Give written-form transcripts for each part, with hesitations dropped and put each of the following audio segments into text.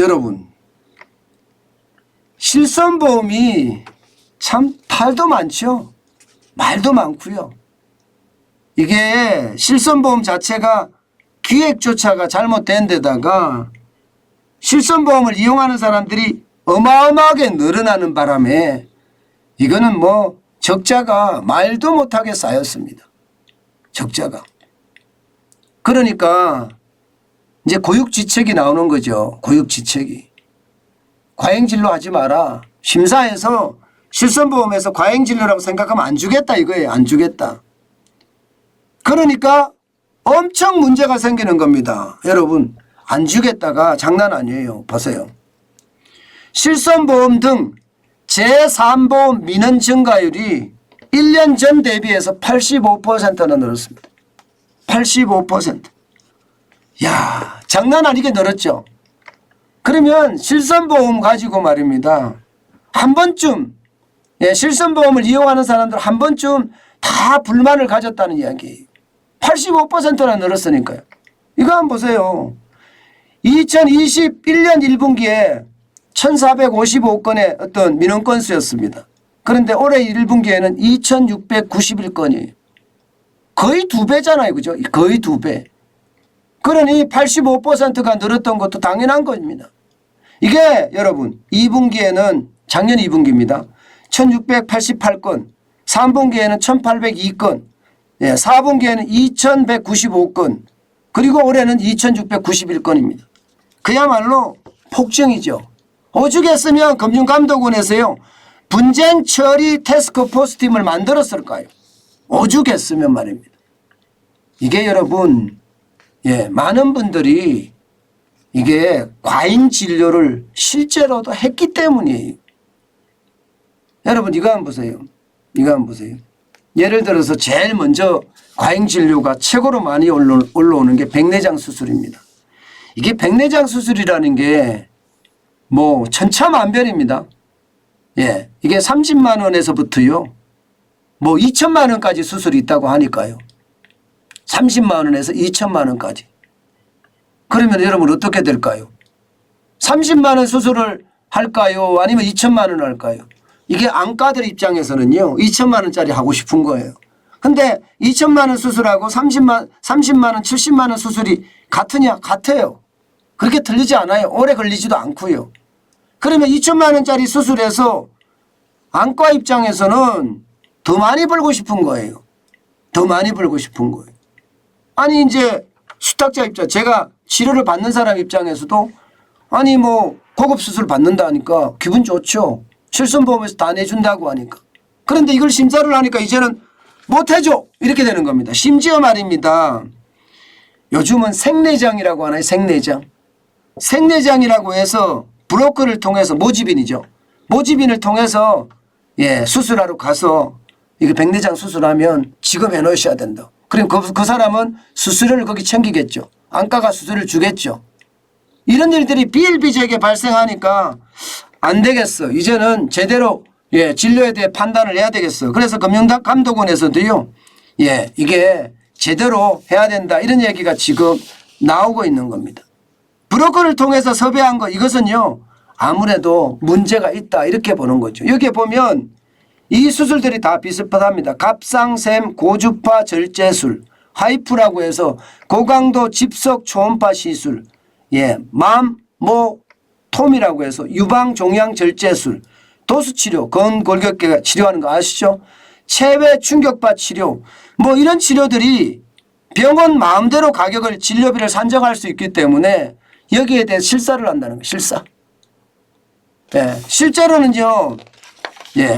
여러분, 실손보험이 참 탈도 많죠. 말도 많고요. 이게 실손보험 자체가 기획조차가 잘못된 데다가 실손보험을 이용하는 사람들이 어마어마하게 늘어나는 바람에 이거는 뭐 적자가 말도 못하게 쌓였습니다. 적자가. 그러니까 이제 고육지책이 나오는 거죠. 고육지책이. 과잉진료 하지 마라. 심사에서 실손보험에서 과잉진료라고 생각하면 안 주겠다 이거예요. 안 주겠다. 그러니까 엄청 문제가 생기는 겁니다. 여러분, 안 주겠다가 장난 아니에요. 보세요. 실손보험 등 제3보험 민원 증가율이 1년 전 대비해서 85%나 늘었습니다. 85%. 야, 장난 아니게 늘었죠. 그러면 실손보험 가지고 말입니다. 한 번쯤 실손보험을 이용하는 사람들 한 번쯤 다 불만을 가졌다는 이야기예요. 85%나 늘었으니까요. 이거 한번 보세요. 2021년 1분기에 1455건의 어떤 민원 건수였습니다. 그런데 올해 1분기에는 2691건이에요. 거의 2배잖아요. 그죠? 거의 2배. 그러니 85%가 늘었던 것도 당연한 겁니다. 이게 여러분 2분기에는 작년 2분기입니다. 1688건, 3분기에는 1802건, 4분기에는 2195건, 그리고 올해는 2691건입니다. 그야말로 폭증이죠. 오죽했으면 금융감독원에서요 분쟁 처리 태스크포스 팀을 만들었을까요? 오죽했으면 말입니다. 이게 여러분 많은 분들이 이게 과잉 진료를 실제로도 했기 때문이에요. 여러분 이거 한번 보세요. 이거 한번 보세요. 예를 들어서 제일 먼저 과잉 진료가 최고로 많이 올라오는 게 백내장 수술입니다. 이게 백내장 수술이라는 게 뭐 천차만별입니다. 이게 30만 원에서부터요 뭐 2천만 원까지 수술이 있다고 하니까요. 30만 원에서 2천만 원까지. 그러면 여러분 어떻게 될까요? 30만 원 수술을 할까요? 아니면 2천만 원 할까요? 이게 안과들 입장에서는요 2천만 원짜리 하고 싶은 거예요. 근데 2천만 원 수술하고 30만 원, 70만 원 수술이 같으냐? 같아요. 그렇게 틀리지 않아요. 오래 걸리지도 않고요. 그러면 2천만 원짜리 수술해서 안과 입장에서는 더 많이 벌고 싶은 거예요. 더 많이 벌고 싶은 거예요. 아니 이제 수탁자 입장, 제가 치료를 받는 사람 입장에서도 아니 뭐 고급 수술 받는다 하니까 기분 좋죠. 실손보험에서 다 내준다고 하니까. 그런데 이걸 심사를 하니까 이제는 못해줘 이렇게 되는 겁니다. 심지어 말입니다. 요즘은 생내장이라고 하나요? 생내장. 생내장이라고 해서 브로커를 통해서 모집인이죠. 모집인을 통해서 수술하러 가서 이거 백내장 수술하면 지급해 놓으셔야 된다. 그럼 그 사람은 수수료를 거기 챙기겠죠. 안과가 수수료를 주겠죠. 이런 일들이 비일비재하게 발생하니까 안 되겠어. 이제는 제대로 진료에 대해 판단을 해야 되겠어. 그래서 금융감독원에서도요. 이게 제대로 해야 된다. 이런 얘기가 지금 나오고 있는 겁니다. 브로커를 통해서 섭외한 거 이것은요. 아무래도 문제가 있다 이렇게 보는 거죠. 여기에 보면 이 수술들이 다 비슷합니다. 갑상샘 고주파 절제술, 하이프라고 해서 고강도 집속 초음파 시술, 맘모톰이라고 해서 유방 종양 절제술, 도수치료, 건골격계 치료하는 거 아시죠? 체외 충격파 치료, 뭐 이런 치료들이 병원 마음대로 가격을 진료비를 산정할 수 있기 때문에 여기에 대해 실사를 한다는 거예요. 실사. 실제로는요.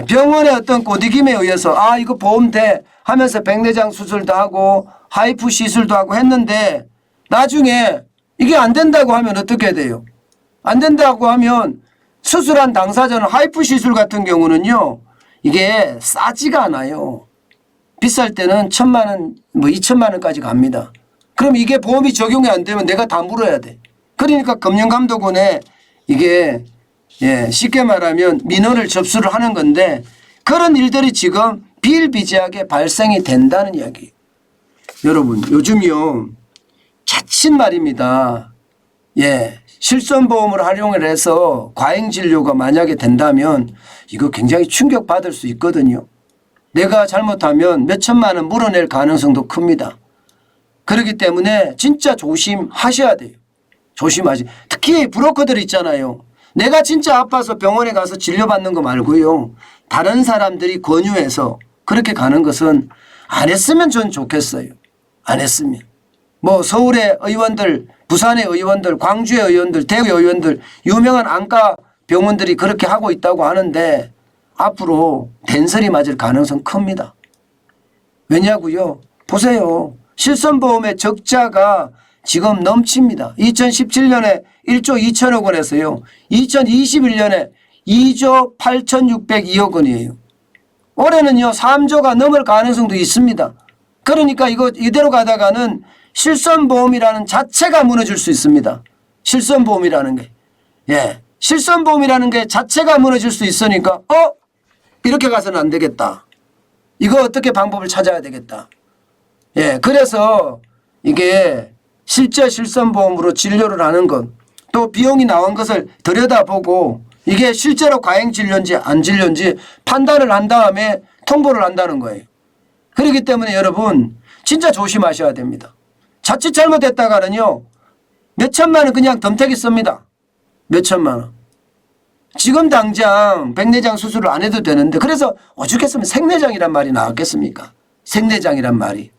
병원의 어떤 꼬드김에 의해서 이거 보험 돼 하면서 백내장 수술도 하고 하이프 시술도 하고 했는데 나중에 이게 안 된다고 하면 어떻게 돼요? 안 된다고 하면 수술한 당사자는 하이프 시술 같은 경우는요. 이게 싸지가 않아요. 비쌀 때는 1,000만 원, 뭐 2천만 원까지 갑니다. 그럼 이게 보험이 적용이 안 되면 내가 다 물어야 돼. 그러니까 금융감독원에 이게 쉽게 말하면 민원을 접수를 하는 건데 그런 일들이 지금 비일비재하게 발생이 된다는 이야기. 여러분 요즘이요 자칫 말입니다. 실손보험을 활용을 해서 과잉진료가 만약에 된다면 이거 굉장히 충격받을 수 있거든요. 내가 잘못하면 몇 천만 원 물어낼 가능성도 큽니다. 그렇기 때문에 진짜 조심하셔야 돼요. 조심하시. 특히 브로커들 있잖아요. 내가 진짜 아파서 병원에 가서 진료받는 거 말고요. 다른 사람들이 권유해서 그렇게 가는 것은 안 했으면 전 좋겠어요. 안 했으면. 뭐 서울의 의원들, 부산의 의원들, 광주의 의원들, 대구의 의원들, 유명한 안과 병원들이 그렇게 하고 있다고 하는데 앞으로 된설이 맞을 가능성 큽니다. 왜냐고요? 보세요. 실손보험의 적자가 지금 넘칩니다. 2017년에 1조 2천억 원에서요. 2021년에 2조 8,602억 원이에요. 올해는요 3조가 넘을 가능성도 있습니다. 그러니까 이거 이대로 가다가는 실손보험이라는 자체가 무너질 수 있습니다. 실손보험이라는 게. 예. 실손보험이라는 게 자체가 무너질 수 있으니까 이렇게 가서는 안 되겠다. 이거 어떻게 방법을 찾아야 되겠다. 예. 그래서 이게 실제 실손보험으로 진료를 하는 것, 또 비용이 나온 것을 들여다보고 이게 실제로 과잉진료인지 안 진료인지 판단을 한 다음에 통보를 한다는 거예요. 그렇기 때문에 여러분 진짜 조심하셔야 됩니다. 자칫 잘못했다가는요. 몇 천만 원 그냥 덤태기 씁니다. 몇 천만 원. 지금 당장 백내장 수술을 안 해도 되는데 그래서 오죽했으면 생내장이란 말이 나왔겠습니까? 생내장이란 말이.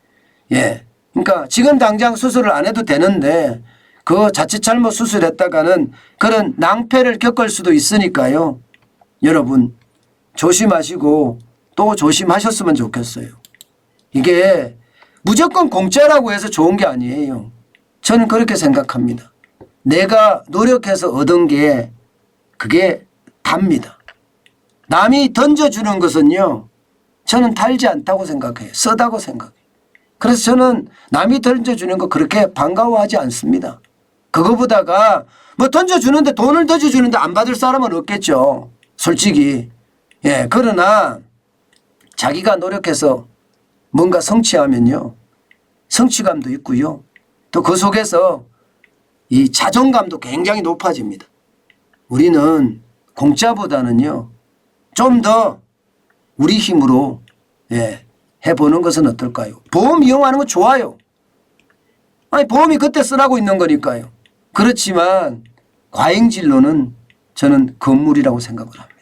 예. 그러니까 지금 당장 수술을 안 해도 되는데 그 자칫 잘못 수술했다가는 그런 낭패를 겪을 수도 있으니까요. 여러분 조심하시고 또 조심하셨으면 좋겠어요. 이게 무조건 공짜라고 해서 좋은 게 아니에요. 저는 그렇게 생각합니다. 내가 노력해서 얻은 게 그게 답니다. 남이 던져주는 것은요. 저는 달지 않다고 생각해요. 쓰다고 생각해요. 그래서 저는 남이 던져주는 거 그렇게 반가워하지 않습니다. 그거보다가 뭐 던져주는데 돈을 던져주는데 안 받을 사람은 없겠죠. 솔직히. 예, 그러나 자기가 노력해서 뭔가 성취하면요. 성취감도 있고요. 또 그 속에서 이 자존감도 굉장히 높아집니다. 우리는 공짜보다는요. 좀 더 우리 힘으로 해보는 것은 어떨까요? 보험 이용하는 건 좋아요. 아니 보험이 그때 쓰라고 있는 거니까요. 그렇지만 과잉진료는 저는 건물이라고 생각을 합니다.